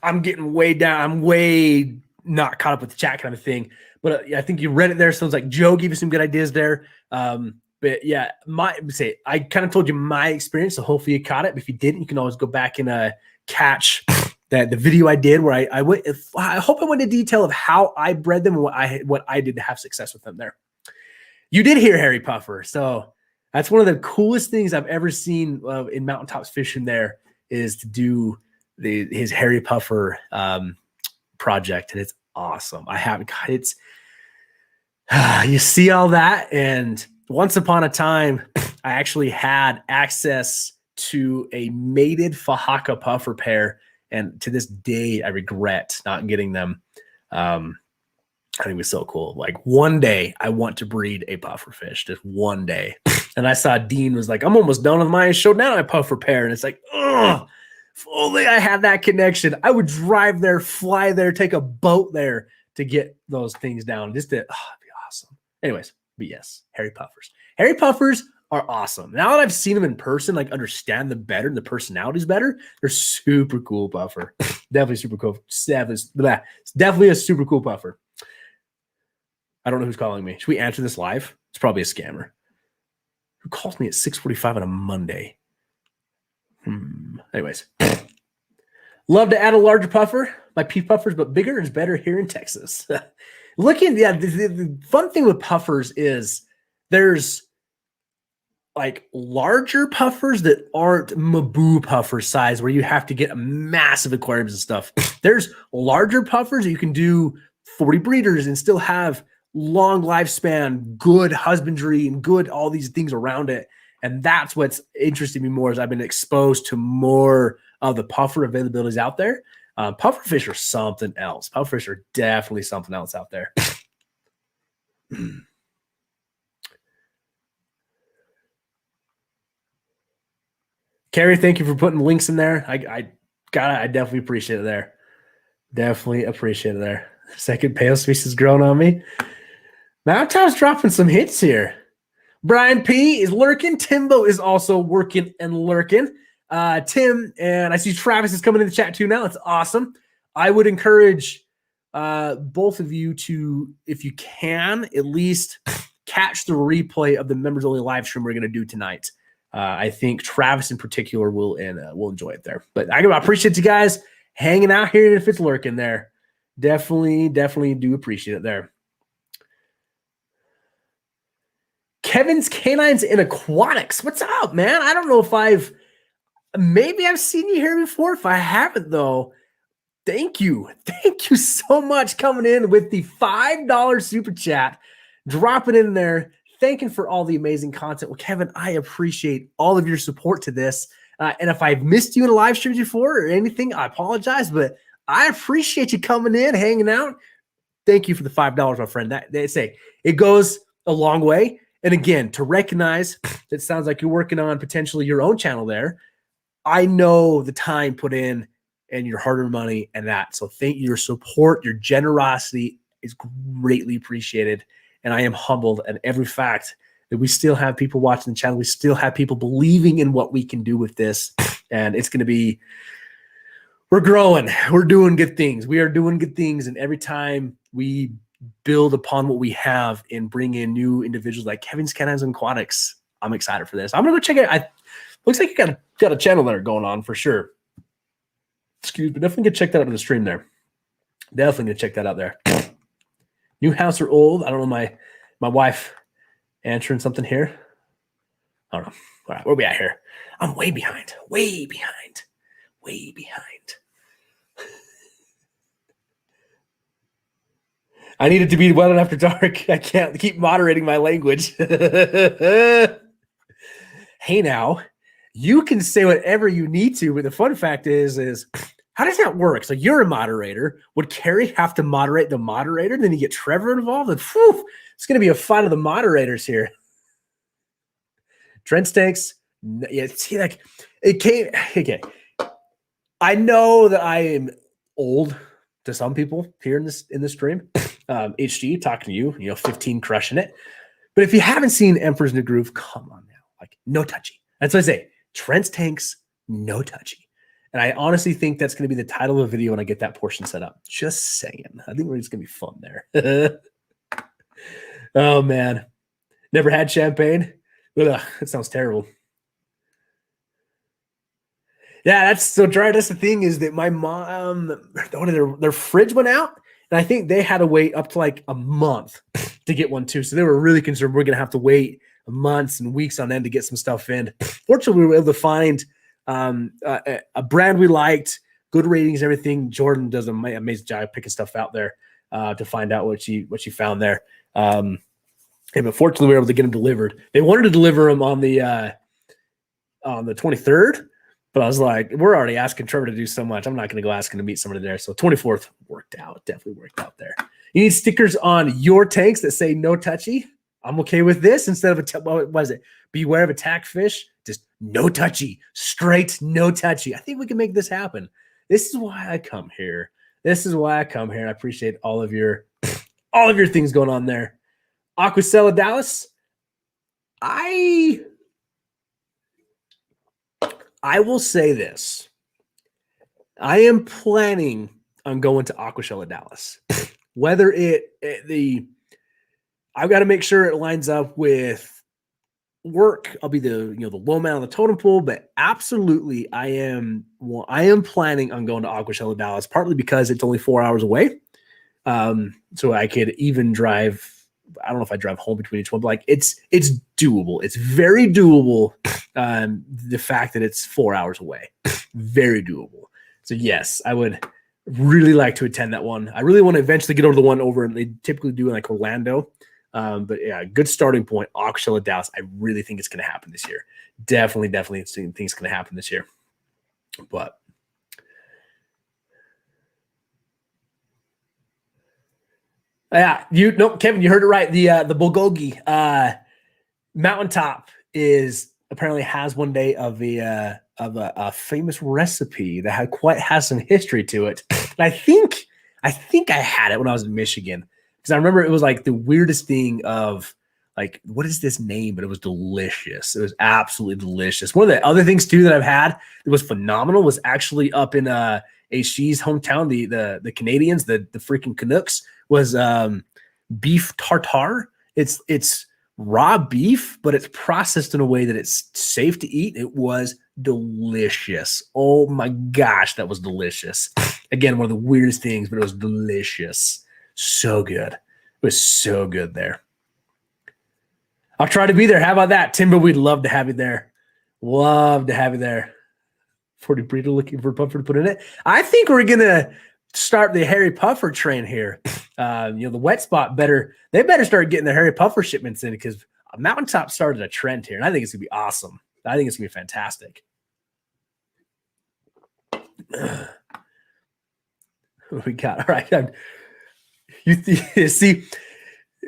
I'm getting way down. I'm way not caught up with the chat kind of thing. But I think you read it there. So it's like Joe gave you some good ideas there. But But yeah, I kind of told you my experience, so hopefully you caught it. But if you didn't, you can always go back and catch the video I did where I went. I hope I went into detail of how I bred them and what I did to have success with them there. You did hear Harry Puffer, so that's one of the coolest things I've ever seen in mountaintops fishing. There is to do his Harry Puffer project, and it's awesome. It's you see all that, and once upon a time, I actually had access to a mated Fahaka puffer pair, and to this day, I regret not getting them. I think it was so cool. Like one day, I want to breed a puffer fish, just one day. And I saw Dean was like, I'm almost done with mine. Showed down my puffer pair, and it's like, ugh. If only I had that connection, I would drive there, fly there, take a boat there to get those things down. Just to, it'd be awesome. Anyways, but yes, Harry Puffers. Harry Puffers are awesome. Now that I've seen them in person, like understand them better and the personalities better, they're super cool puffer. Definitely super cool. Definitely a super cool puffer. I don't know who's calling me. Should we answer this live? It's probably a scammer. Who calls me at 6:45 on a Monday? Anyways, love to add a larger puffer. My peep puffers, but bigger is better here in Texas. The fun thing with puffers is there's like larger puffers that aren't Maboo puffer size where you have to get massive aquariums and stuff. There's larger puffers that you can do 40 breeders and still have long lifespan, good husbandry, and good all these things around it. And that's what's interesting me more as I've been exposed to more of the puffer availabilities out there. Puffer fish are something else. Puffer fish are definitely something else out there. Carrie, thank you for putting links in there. I definitely appreciate it there. Definitely appreciate it there. Second pale species growing on me. Mountain's dropping some hits here. Brian P is lurking. Timbo is also working and lurking. Tim, and I see Travis is coming in the chat too now. It's awesome. I would encourage both of you to, if you can, at least catch the replay of the members only live stream we're going to do tonight. I think Travis in particular will enjoy it there. But I appreciate you guys hanging out here if it's lurking there. Definitely do appreciate it there. Kevin's Canines in Aquatics. What's up, man? I don't know if maybe I've seen you here before. If I haven't, though, thank you. Thank you so much coming in with the $5 super chat, dropping in there, thanking for all the amazing content. Well, Kevin, I appreciate all of your support to this. And if I've missed you in a live stream before or anything, I apologize, but I appreciate you coming in, hanging out. Thank you for the $5, my friend. They say it goes a long way. And again, to recognize that sounds like you're working on potentially your own channel there. I know the time put in and your hard-earned money and that. So thank you. Your support, your generosity is greatly appreciated. And I am humbled at every fact that we still have people watching the channel. We still have people believing in what we can do with this. And it's going to be, we're growing. We're doing good things. We are doing good things. And every time we build upon what we have and bring in new individuals like Kevin's Canines and Aquatics, I'm excited for this. I'm gonna go check it. Looks like you got a channel there going on for sure. Excuse me, definitely gonna check that out in the stream there. Definitely gonna check that out there. New house or old? I don't know. My wife answering something here. I don't know. All right, where are we at here? I'm way behind. Way behind. Way behind. I need it to be well after dark. I can't keep moderating my language. Hey, now, you can say whatever you need to, but the fun fact is how does that work? So you're a moderator. Would Carrie have to moderate the moderator? Then you get Trevor involved? And whew, it's going to be a fight of the moderators here. Trent Stanks. Yeah, see, like, it came. Okay. I know that I am old to some people here in the stream. HG talking to you, 15 crushing it. But if you haven't seen Emperor's New Groove, come on now. Like, no touchy. That's what I say. Trent's Tanks, no touchy. And I honestly think that's going to be the title of the video when I get that portion set up. Just saying. I think it's going to be fun there. Oh, man. Never had champagne? Ugh, that sounds terrible. Yeah, that's so dry. That's the thing is that my mom, their fridge went out, and I think they had to wait up to like a month to get one too. So they were really concerned we're gonna have to wait months and weeks on end to get some stuff in. Fortunately, we were able to find a brand we liked, good ratings, everything. Jordan does an amazing job picking stuff out there to find out what she found there. But fortunately, we were able to get them delivered. They wanted to deliver them on the 23rd. But I was like, we're already asking Trevor to do so much. I'm not going to go ask him to meet somebody there. So 24th worked out. Definitely worked out there. You need stickers on your tanks that say no touchy. I'm okay with this instead of what was it? Beware of attack fish. Just no touchy. Straight no touchy. I think we can make this happen. This is why I come here. This is why I come here. I appreciate all of your things going on there. Aquacella Dallas. I will say this. I am planning on going to Aquashella Dallas. Whether I've got to make sure it lines up with work. I'll be the low man on the totem pole, but absolutely I am planning on going to Aquashella Dallas, partly because it's only 4 hours away. So I could even drive. I don't know if I drive home between each one, but like it's doable. It's very doable. The fact that it's 4 hours away, very doable. So yes, I would really like to attend that one. I really want to eventually get over the one over, and they typically do in like Orlando. But yeah, good starting point. Aquashella Dallas. I really think it's going to happen this year. Definitely think it's going to happen this year. But yeah, Kevin, you heard it right. The bulgogi mountaintop apparently has one day of a famous recipe that has some history to it. And I think I had it when I was in Michigan, because I remember it was like the weirdest thing of like, what is this name? But it was delicious. It was absolutely delicious. One of the other things too that I've had that was phenomenal was actually up in She's hometown, the Canadians, the freaking Canucks, was beef tartare. It's raw beef, but it's processed in a way that it's safe to eat. It was delicious. Oh my gosh, that was delicious. Again, one of the weirdest things, but it was delicious. So good. It was so good there. I'll try to be there. How about that, Timber? We'd love to have you there. Love to have you there. 40 Burrito looking for Puffer to put in it. I think we're gonna start the Harry Puffer train here. The wet spot they better start getting the Harry Puffer shipments in, because Mountaintop started a trend here, and I think it's gonna be awesome. I think it's gonna be fantastic. We got all right. You see,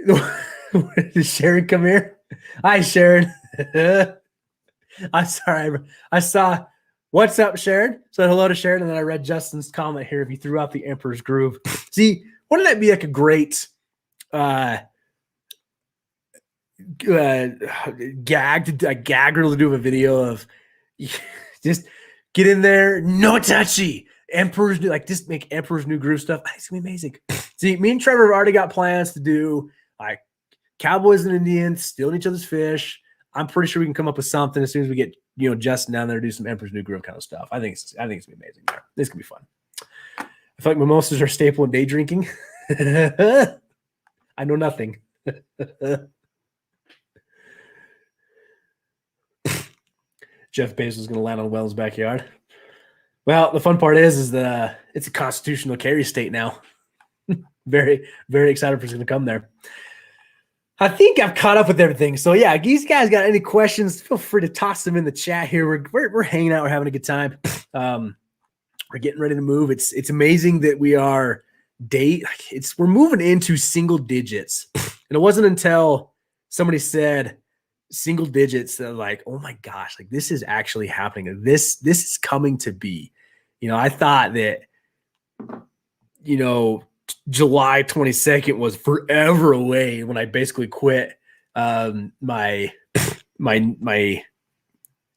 did Sharon come here? Hi, Sharon. I'm sorry. I saw. What's up, Sharon? Said hello to Sharon, and then I read Justin's comment here. If you threw out the Emperor's Groove, see, wouldn't that be like a great gagger to do a video of just get in there, no touchy. Emperor's New, like just make Emperor's New Groove stuff. It's gonna be amazing. See, me and Trevor have already got plans to do like Cowboys and Indians stealing each other's fish. I'm pretty sure we can come up with something as soon as we get Justin down there to do some Emperor's New Groove kind of stuff. I think it's gonna be amazing. This can be fun. I feel like mimosas are a staple in day drinking. I know nothing. Jeff Bezos is going to land on Wells' backyard. Well, the fun part is that it's a constitutional carry state now. Very, very excited for who's going to come there. I think I've caught up with everything. So yeah, these guys got any questions, feel free to toss them in the chat here. We're hanging out. We're having a good time. We're getting ready to move. It's amazing that we're moving into single digits. And it wasn't until somebody said single digits that like, oh my gosh, like this is actually happening. This is coming to be. I thought that, July 22nd was forever away when I basically quit my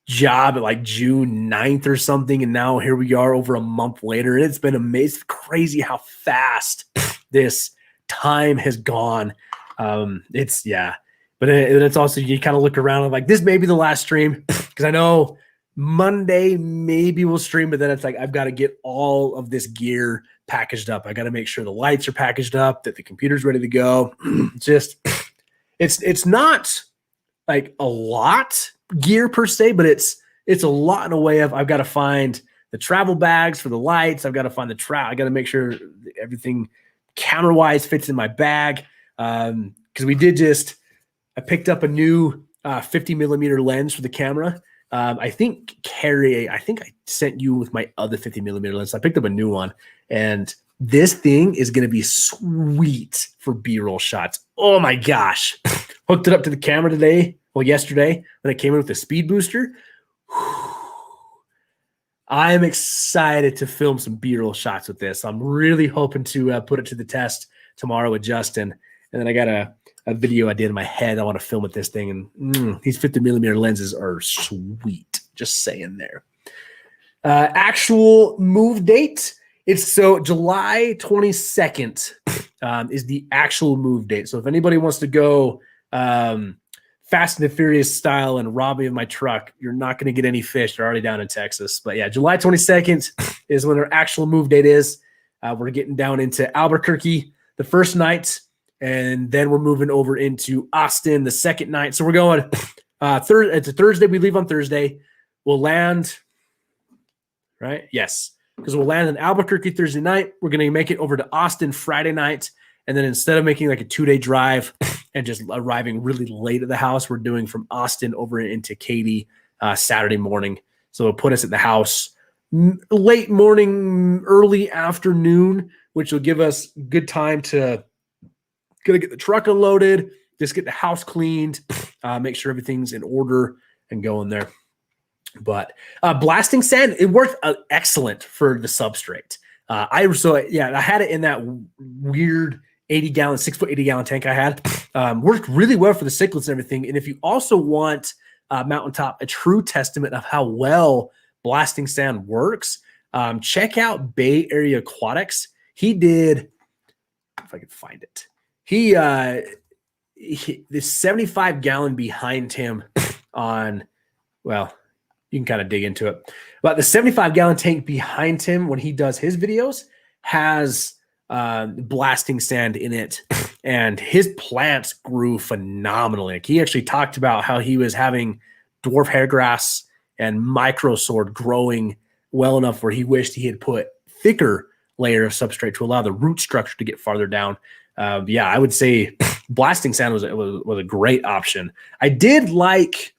job at like June 9th or something. And now here we are over a month later. And it's been amazing, crazy how fast this time has gone. But then it's also, you kind of look around and like, this may be the last stream, because I know Monday maybe we'll stream, but then it's like I've got to get all of this gear packaged up. I got to make sure the lights are packaged up, that the computer's ready to go. It's not like a lot gear per se, but it's a lot in a way of, I've got to find the travel bags for the lights. I've got to find I got to make sure everything counter-wise fits in my bag. Because I picked up a new 50 millimeter lens for the camera. I think I sent you with my other 50 millimeter lens. So I picked up a new one, and this thing is going to be sweet for B-roll shots. Oh my gosh. Hooked it up to the camera yesterday when I came in with the speed booster. I am excited to film some B-roll shots with this. I'm really hoping to put it to the test tomorrow with Justin. And then I got a video I did in my head. I want to film with this thing. And these 50 millimeter lenses are sweet. Just saying there. Actual move date. It's July 22nd is the actual move date. So if anybody wants to go Fast and the Furious style and rob me of my truck, you're not going to get any fish. They're already down in Texas. But yeah, July 22nd is when our actual move date is. We're getting down into Albuquerque the first night, and then we're moving over into Austin the second night. So we're going it's a Thursday. We leave on Thursday. We'll land, right? Yes, because we'll land in Albuquerque Thursday night. We're going to make it over to Austin Friday night. And then instead of making like a 2-day drive and just arriving really late at the house, we're doing from Austin over into Katy Saturday morning. So it'll put us at the house late morning, early afternoon, which will give us good time to get the truck unloaded, just get the house cleaned, make sure everything's in order and going there. But blasting sand, it worked excellent for the substrate. I had it in that weird 80-gallon, 6-foot 80-gallon tank I had. Worked really well for the cichlids and everything. And if you also want Mountaintop, a true testament of how well blasting sand works, check out Bay Area Aquatics. He did, if I could find it, the 75-gallon behind him on, well, you can kind of dig into it. But the 75-gallon tank behind him when he does his videos has blasting sand in it, and his plants grew phenomenally. Like, he actually talked about how he was having dwarf hairgrass and micro sword growing well enough where he wished he had put thicker layer of substrate to allow the root structure to get farther down. I would say blasting sand was a great option. I did like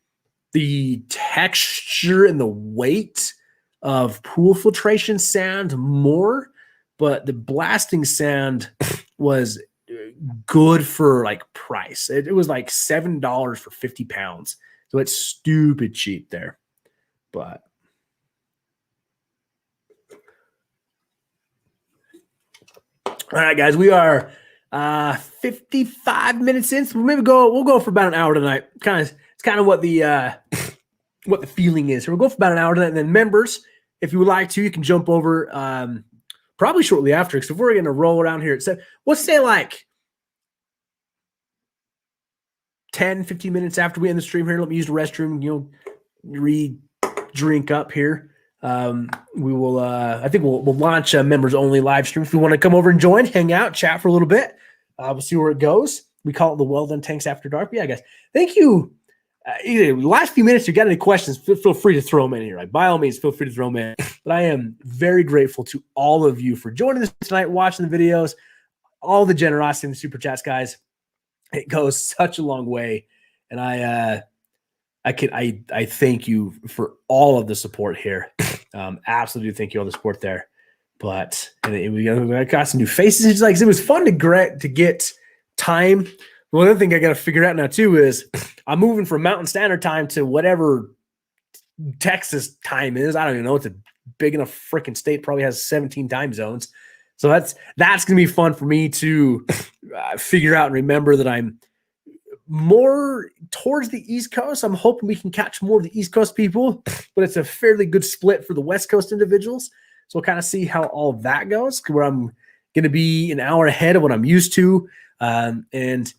the texture and the weight of pool filtration sand more, but the blasting sand was good for like price. It was like $7 for 50 pounds. So it's stupid cheap there. But all right, guys, we are 55 minutes in. So we'll go for about an hour tonight. It's kind of what the feeling is. So we'll go for about an hour tonight. And then members, if you would like to, you can jump over probably shortly after. Because if we're going to roll around here, let's say like 10, 15 minutes after we end the stream here. Let me use the restroom, drink up here. We will, I think we'll launch a members only live stream. If you want to come over and join, hang out, chat for a little bit. We'll see where it goes. We call it the Well-Don Tanks After Dark. But yeah, guys, thank you. Last few minutes, you got any questions, feel free to throw them in here. Right? By all means, feel free to throw them in. But I am very grateful to all of you for joining us tonight, watching the videos, all the generosity in the super chats, guys. It goes such a long way. And I thank you for all of the support here. Absolutely thank you all the support there. But we got some new faces. It was fun to get time. One other thing I got to figure out now too is I'm moving from Mountain Standard Time to whatever Texas time is. I don't even know. It's a big enough freaking state. Probably has 17 time zones. So that's going to be fun for me to figure out and remember that I'm more towards the East Coast. I'm hoping we can catch more of the East Coast people, but it's a fairly good split for the West Coast individuals. So we'll kind of see how all that goes, where I'm going to be an hour ahead of what I'm used to. And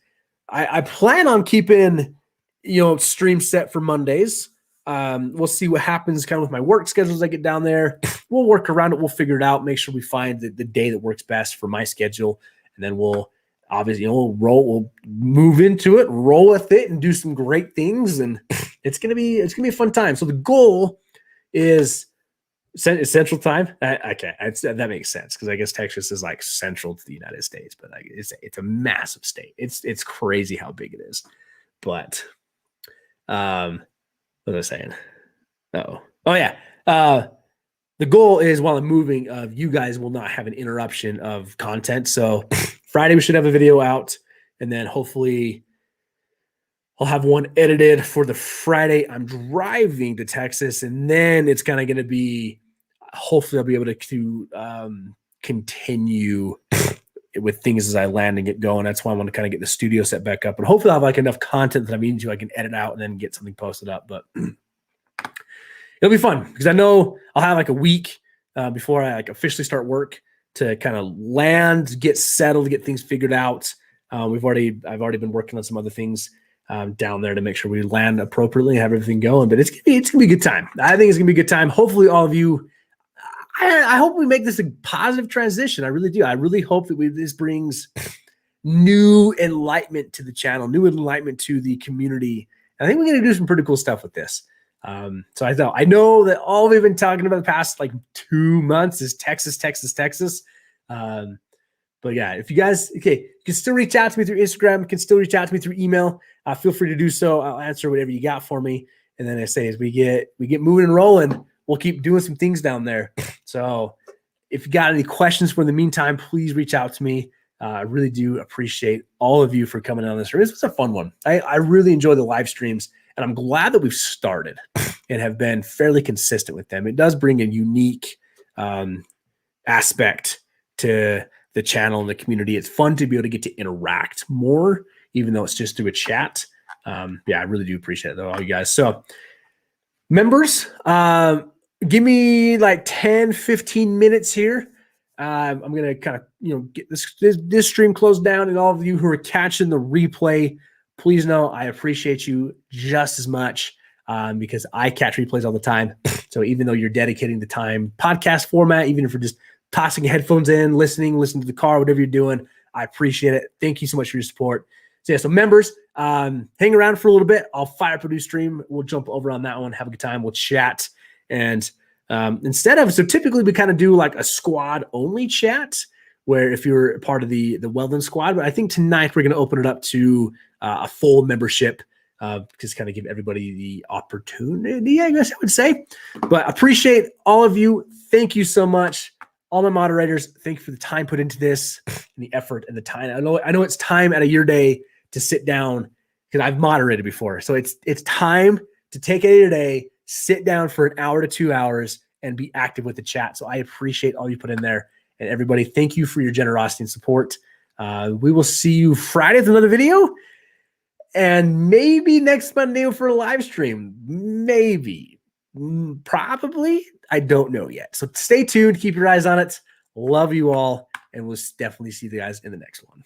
I plan on keeping, stream set for Mondays. We'll see what happens kind of with my work schedule as I get down there. We'll work around it. We'll figure it out. Make sure we find the day that works best for my schedule. And then we'll obviously, we'll move into it, roll with it, and do some great things. And it's going to be a fun time. So the goal is Central Time. Okay, that makes sense because I guess Texas is like central to the United States, but like it's a massive state. It's crazy how big it is. But what was I saying? Oh yeah. The goal is while I'm moving, you guys will not have an interruption of content. So Friday we should have a video out, and then hopefully I'll have one edited for the Friday I'm driving to Texas, and then it's kind of going to be, hopefully I'll be able to continue with things as I land and get going. That's why I want to kind of get the studio set back up, and hopefully I'll have like enough content that I'm into I can edit out and then get something posted up. But it'll be fun because I know I'll have like a week before I like officially start work to kind of land, get settled, get things figured out. I've already been working on some other things down there to make sure we land appropriately and have everything going. But it's gonna be a good time. I think it's gonna be a good time. Hopefully, all of you. I hope we make this a positive transition. I really do. I really hope that this brings new enlightenment to the channel, new enlightenment to the community. I think we're gonna do some pretty cool stuff with this. So I know that all we've been talking about the past like 2 months is Texas. But yeah, if you guys, you can still reach out to me through Instagram, you can still reach out to me through email. Feel free to do so. I'll answer whatever you got for me. And then I say, as we get moving and rolling, we'll keep doing some things down there. So if you got any questions for in the meantime, please reach out to me. I really do appreciate all of you for coming on this. This was a fun one. I really enjoy the live streams, and I'm glad that we've started and have been fairly consistent with them. It does bring a unique aspect to the channel and the community. It's fun to be able to get to interact more, even though it's just through a chat. Yeah, I really do appreciate it, though, all you guys. So members, give me like 10, 15 minutes here. I'm going to kind of, get this stream closed down, and all of you who are catching the replay, please know I appreciate you just as much because I catch replays all the time. So even though you're dedicating the time, podcast format, even if you're just tossing headphones in, listening to the car, whatever you're doing, I appreciate it. Thank you so much for your support. So yeah, so members, hang around for a little bit. I'll fire up a new stream. We'll jump over on that one, have a good time. We'll chat. And so typically we kind of do like a squad only chat where if you're part of the Wel-Don squad, but I think tonight we're going to open it up to a full membership, just kind of give everybody the opportunity, I guess I would say. But appreciate all of you. Thank you so much. All my moderators, thank you for the time put into this and the effort and the time. I know it's time out of your day to sit down because I've moderated before. So it's time to take a day, sit down for an hour to 2 hours and be active with the chat. So I appreciate all you put in there. And everybody, thank you for your generosity and support. We will see you Friday with another video and maybe next Monday for a live stream. Maybe. Probably. I don't know yet. So stay tuned. Keep your eyes on it. Love you all. And we'll definitely see you guys in the next one.